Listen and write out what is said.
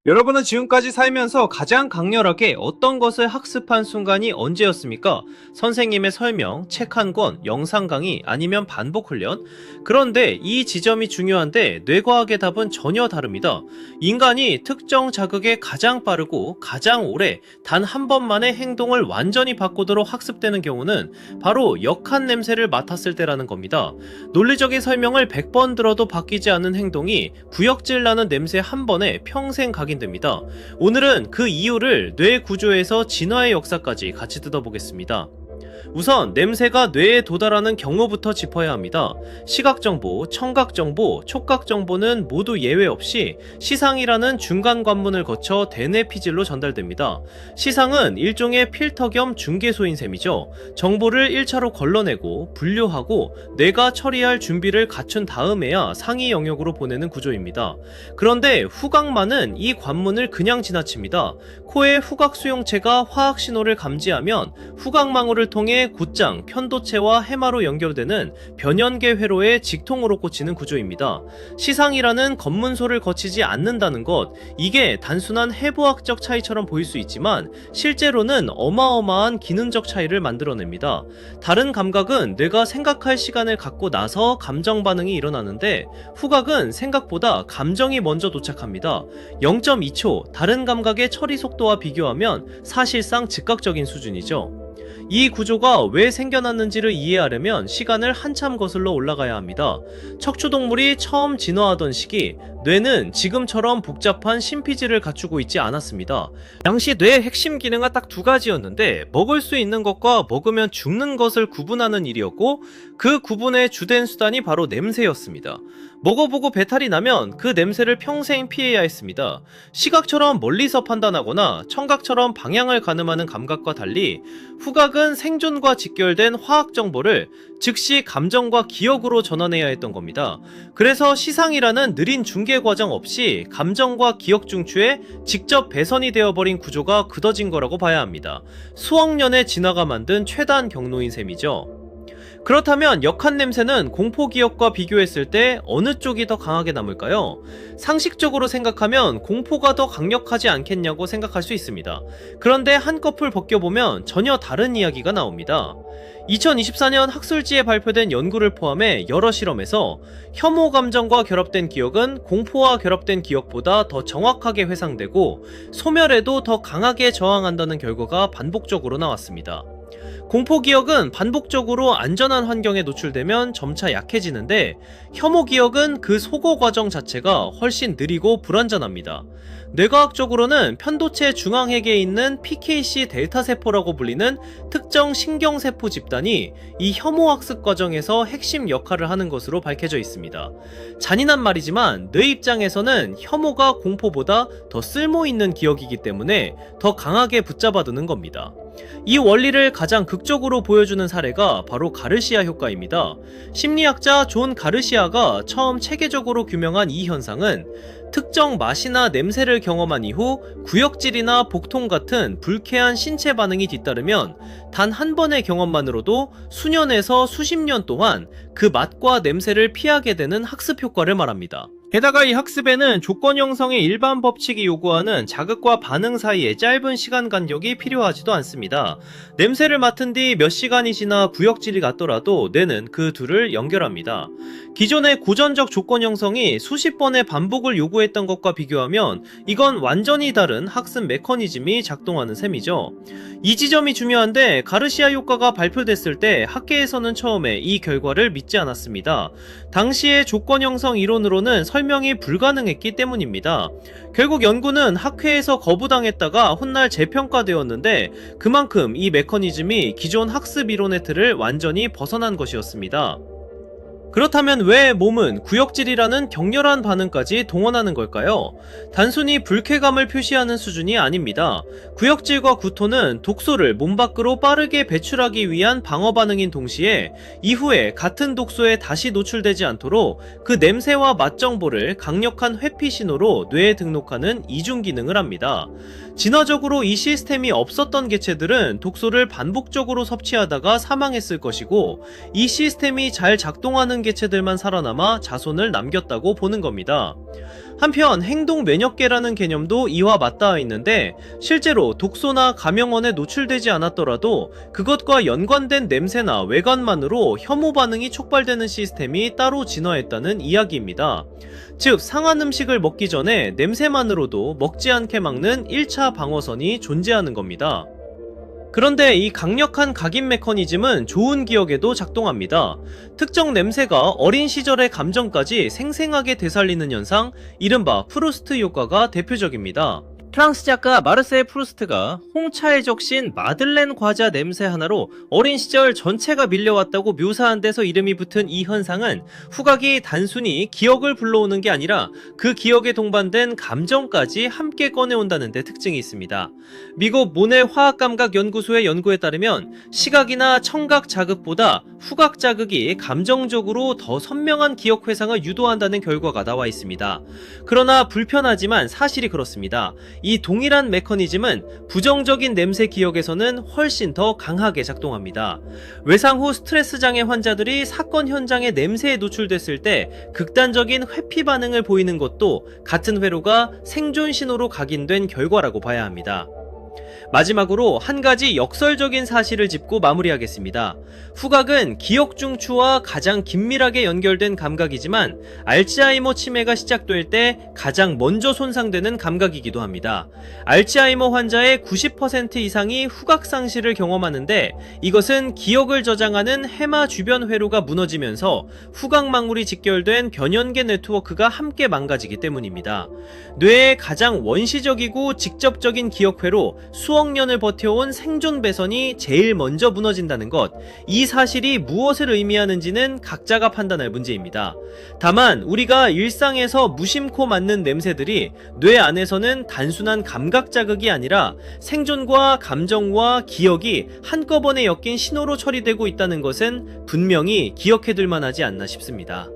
여러분은 지금까지 살면서 가장 강렬하게 어떤 것을 학습한 순간이 언제였습니까? 선생님의 설명, 책 한 권, 영상 강의, 아니면 반복 훈련? 그런데 이 지점이 중요한데 뇌과학의 답은 전혀 다릅니다. 인간이 특정 자극에 가장 빠르고 가장 오래 단 한 번만의 행동을 완전히 바꾸도록 학습되는 경우는 바로 역한 냄새를 맡았을 때라는 겁니다. 논리적인 설명을 100번 들어도 바뀌지 않는 행동이 구역질 나는 냄새 한 번에 평생 각인됩니다. 오늘은 그 이유를 뇌 구조에서 진화의 역사까지 같이 뜯어보겠습니다. 우선 냄새가 뇌에 도달하는 경로부터 짚어야 합니다. 시각정보, 청각정보, 촉각정보는 모두 예외 없이 시상이라는 중간 관문을 거쳐 대뇌피질로 전달됩니다. 시상은 일종의 필터 겸 중개소인 셈이죠. 정보를 1차로 걸러내고 분류하고 뇌가 처리할 준비를 갖춘 다음에야 상위 영역으로 보내는 구조입니다. 그런데 후각만은 이 관문을 그냥 지나칩니다. 코의 후각 수용체가 화학 신호를 감지하면 후각망울을 통해 곧장 편도체와 해마로 연결되는 변연계 회로에 직통으로 꽂히는 구조입니다. 시상이라는 검문소를 거치지 않는다는 것, 이게 단순한 해부학적 차이처럼 보일 수 있지만 실제로는 어마어마한 기능적 차이를 만들어냅니다. 다른 감각은 뇌가 생각할 시간을 갖고 나서 감정 반응이 일어나는데 후각은 생각보다 감정이 먼저 도착합니다. 0.2초, 다른 감각의 처리 속도와 비교하면 사실상 즉각적인 수준이죠. 이 구조가 왜 생겨났는지를 이해하려면 시간을 한참 거슬러 올라가야 합니다. 척추동물이 처음 진화하던 시기, 뇌는 지금처럼 복잡한 심피지를 갖추고 있지 않았습니다. 당시 뇌의 핵심 기능은 딱 두 가지였는데 먹을 수 있는 것과 먹으면 죽는 것을 구분하는 일이었고 그 구분의 주된 수단이 바로 냄새였습니다. 먹어보고 배탈이 나면 그 냄새를 평생 피해야 했습니다. 시각처럼 멀리서 판단하거나 청각처럼 방향을 가늠하는 감각과 달리 후각은 생존과 직결된 화학 정보를 즉시 감정과 기억으로 전환해야 했던 겁니다. 그래서 시상이라는 느린 중계 과정 없이 감정과 기억 중추에 직접 배선이 되어버린 구조가 굳어진 거라고 봐야 합니다. 수억 년의 진화가 만든 최단 경로인 셈이죠. 그렇다면 역한 냄새는 공포기억과 비교했을 때 어느 쪽이 더 강하게 남을까요? 상식적으로 생각하면 공포가 더 강력하지 않겠냐고 생각할 수 있습니다. 그런데 한꺼풀 벗겨보면 전혀 다른 이야기가 나옵니다. 2024년 학술지에 발표된 연구를 포함해 여러 실험에서 혐오 감정과 결합된 기억은 공포와 결합된 기억보다 더 정확하게 회상되고 소멸에도 더 강하게 저항한다는 결과가 반복적으로 나왔습니다. 공포기억은 반복적으로 안전한 환경에 노출되면 점차 약해지는데 혐오기억은 그 소거 과정 자체가 훨씬 느리고 불완전합니다. 뇌과학적으로는 편도체 중앙핵에 있는 PKC 델타세포라고 불리는 특정 신경세포 집단이 이 혐오학습 과정에서 핵심 역할을 하는 것으로 밝혀져 있습니다. 잔인한 말이지만 뇌 입장에서는 혐오가 공포보다 더 쓸모있는 기억이기 때문에 더 강하게 붙잡아두는 겁니다. 이 원리를 가장 극적으로 보여주는 사례가 바로 가르시아 효과입니다. 심리학자 존 가르시아가 처음 체계적으로 규명한 이 현상은 특정 맛이나 냄새를 경험한 이후 구역질이나 복통 같은 불쾌한 신체 반응이 뒤따르면 단 한 번의 경험만으로도 수년에서 수십 년 동안 그 맛과 냄새를 피하게 되는 학습 효과를 말합니다. 게다가 이 학습에는 조건 형성의 일반 법칙이 요구하는 자극과 반응 사이에 짧은 시간 간격이 필요하지도 않습니다. 냄새를 맡은 뒤 몇 시간이 지나 구역질이 갔더라도 뇌는 그 둘을 연결합니다. 기존의 고전적 조건 형성이 수십 번의 반복을 요구했던 것과 비교하면 이건 완전히 다른 학습 메커니즘이 작동하는 셈이죠. 이 지점이 중요한데 가르시아 효과가 발표됐을 때 학계에서는 처음에 이 결과를 믿지 않았습니다. 당시의 조건 형성 이론으로는 설명이 불가능했기 때문입니다. 결국 연구는 학회에서 거부당했다가 훗날 재평가되었는데 그만큼 이 메커니즘이 기존 학습 이론의 틀을 완전히 벗어난 것이었습니다. 그렇다면 왜 몸은 구역질이라는 격렬한 반응까지 동원하는 걸까요? 단순히 불쾌감을 표시하는 수준이 아닙니다. 구역질과 구토는 독소를 몸 밖으로 빠르게 배출하기 위한 방어 반응인 동시에 이후에 같은 독소에 다시 노출되지 않도록 그 냄새와 맛 정보를 강력한 회피 신호로 뇌에 등록하는 이중 기능을 합니다. 진화적으로 이 시스템이 없었던 개체들은 독소를 반복적으로 섭취하다가 사망했을 것이고 이 시스템이 잘 작동하는 많은 개체들만 살아남아 자손을 남겼다고 보는 겁니다. 한편 행동 면역계라는 개념도 이와 맞닿아 있는데, 실제로 독소나 감염원에 노출되지 않았더라도 그것과 연관된 냄새나 외관만으로 혐오 반응이 촉발되는 시스템이 따로 진화했다는 이야기입니다. 즉, 상한 음식을 먹기 전에 냄새만으로도 먹지 않게 막는 1차 방어선이 존재하는 겁니다. 그런데 이 강력한 각인 메커니즘은 좋은 기억에도 작동합니다. 특정 냄새가 어린 시절의 감정까지 생생하게 되살리는 현상, 이른바 프루스트 효과가 대표적입니다. 프랑스 작가 마르셀 프루스트가 홍차에 적신 마들렌 과자 냄새 하나로 어린 시절 전체가 밀려왔다고 묘사한 데서 이름이 붙은 이 현상은, 후각이 단순히 기억을 불러오는 게 아니라 그 기억에 동반된 감정까지 함께 꺼내온다는 데 특징이 있습니다. 미국 모넬 화학감각연구소의 연구에 따르면 시각이나 청각 자극보다 후각 자극이 감정적으로 더 선명한 기억 회상을 유도한다는 결과가 나와 있습니다. 그러나 불편하지만 사실이 그렇습니다. 이 동일한 메커니즘은 부정적인 냄새 기억에서는 훨씬 더 강하게 작동합니다. 외상 후 스트레스 장애 환자들이 사건 현장의 냄새에 노출됐을 때 극단적인 회피 반응을 보이는 것도 같은 회로가 생존 신호로 각인된 결과라고 봐야 합니다. 마지막으로 한 가지 역설적인 사실을 짚고 마무리하겠습니다. 후각은 기억 중추와 가장 긴밀하게 연결된 감각이지만 알츠하이머 치매가 시작될 때 가장 먼저 손상되는 감각이기도 합니다. 알츠하이머 환자의 90% 이상이 후각 상실을 경험하는데, 이것은 기억을 저장하는 해마 주변 회로가 무너지면서 후각 망울이 직결된 변연계 네트워크가 함께 망가지기 때문입니다. 뇌의 가장 원시적이고 직접적인 기억 회로 수억 년을 버텨온 생존 배선이 제일 먼저 무너진다는 것, 이 사실이 무엇을 의미하는지는 각자가 판단할 문제입니다. 다만 우리가 일상에서 무심코 맡는 냄새들이 뇌 안에서는 단순한 감각 자극이 아니라 생존과 감정과 기억이 한꺼번에 엮인 신호로 처리되고 있다는 것은 분명히 기억해둘 만하지 않나 싶습니다.